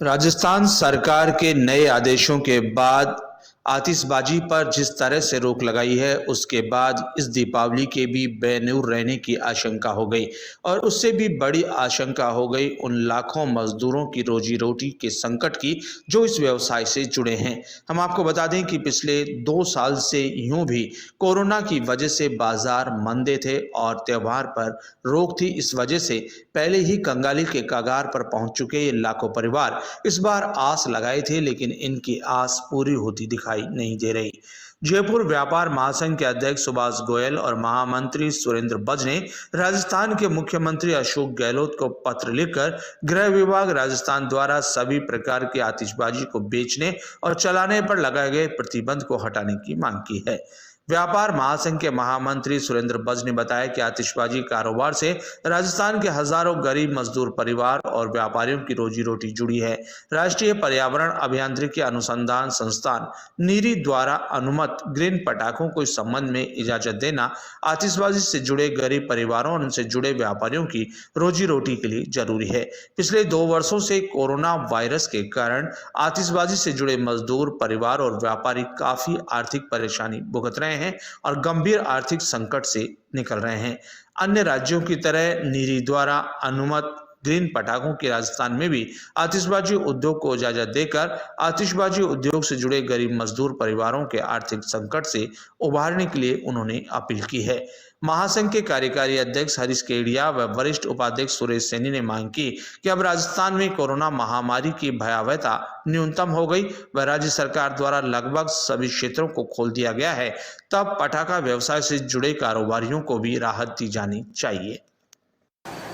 राजस्थान सरकार के नए आदेशों के बाद आतिशबाजी पर जिस तरह से रोक लगाई है, उसके बाद इस दीपावली के भी बेनूर रहने की आशंका हो गई और उससे भी बड़ी आशंका हो गई उन लाखों मजदूरों की रोजी रोटी के संकट की जो इस व्यवसाय से जुड़े हैं। हम आपको बता दें कि पिछले 2 साल से यूं भी कोरोना की वजह से बाजार मंदे थे और त्योहार पर रोक थी। इस वजह से पहले ही कंगाली के कगार पर पहुंच चुके ये लाखों परिवार इस बार आस लगाए थे, लेकिन इनकी आस पूरी होती दिखाई नहीं दे रही। जयपुर व्यापार महासंघ के अध्यक्ष सुभाष गोयल और महामंत्री सुरेंद्र बज ने राजस्थान के मुख्यमंत्री अशोक गहलोत को पत्र लिखकर गृह विभाग राजस्थान द्वारा सभी प्रकार की आतिशबाजी को बेचने और चलाने पर लगाए गए प्रतिबंध को हटाने की मांग की है। व्यापार महासंघ के महामंत्री सुरेंद्र बज ने बताया कि आतिशबाजी कारोबार से राजस्थान के हजारों गरीब मजदूर परिवार और व्यापारियों की रोजी रोटी जुड़ी है। राष्ट्रीय पर्यावरण अभियांत्रिकी अनुसंधान संस्थान नीरी द्वारा अनुमत ग्रीन पटाखों को इस संबंध में इजाजत देना आतिशबाजी से जुड़े गरीब परिवारों और उनसे जुड़े व्यापारियों की रोजी रोटी के लिए जरूरी है। पिछले 2 वर्षों से कोरोना वायरस के कारण आतिशबाजी से जुड़े मजदूर परिवार और व्यापारी काफी आर्थिक परेशानी भुगत रहे हैं और गंभीर आर्थिक संकट से निकल रहे हैं। अन्य राज्यों की तरह नीरी द्वारा अनुमत ग्रीन पटाखों की राजस्थान में भी आतिशबाजी उद्योग को इजाजत देकर आतिशबाजी उद्योग से जुड़े गरीब मजदूर परिवारों के आर्थिक संकट से उबारने के लिए उन्होंने अपील की है। महासंघ के कार्यकारी अध्यक्ष हरीश केडिया व वरिष्ठ उपाध्यक्ष सुरेश सैनी ने मांग की कि अब राजस्थान में कोरोना महामारी की भयावहता न्यूनतम हो गई व राज्य सरकार द्वारा लगभग सभी क्षेत्रों को खोल दिया गया है, तब पटाखा व्यवसाय से जुड़े कारोबारियों को भी राहत दी जानी चाहिए।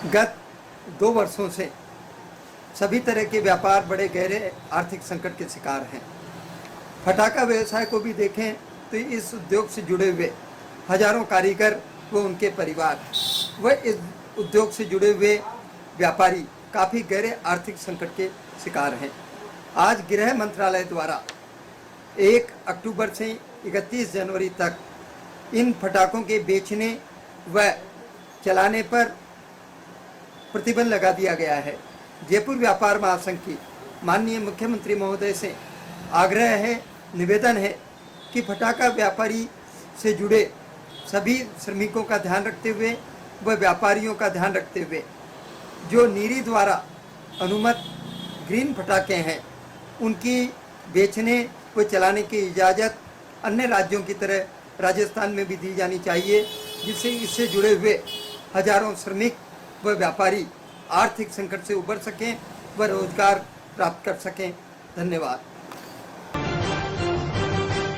गत 2 वर्षों से सभी तरह के व्यापार बड़े गहरे आर्थिक संकट के शिकार हैं। पटाखा व्यवसाय को भी देखें तो इस उद्योग से जुड़े हुए हजारों कारीगर व उनके परिवार व इस उद्योग से जुड़े हुए व्यापारी काफ़ी गहरे आर्थिक संकट के शिकार हैं। आज गृह मंत्रालय द्वारा 1 अक्टूबर से 31 जनवरी तक इन पटाखों के बेचने व चलाने पर प्रतिबंध लगा दिया गया है। जयपुर व्यापार महासंघ की माननीय मुख्यमंत्री महोदय से आग्रह है, निवेदन है कि पटाखा व्यापारी से जुड़े सभी श्रमिकों का ध्यान रखते हुए व व्यापारियों का ध्यान रखते हुए जो नीरी द्वारा अनुमत ग्रीन पटाखे हैं उनकी बेचने व चलाने की इजाज़त अन्य राज्यों की तरह राजस्थान में भी दी जानी चाहिए, जिससे इससे जुड़े हुए हजारों श्रमिक व व्यापारी आर्थिक संकट से उबर सकें व रोजगार प्राप्त कर सकें। धन्यवाद।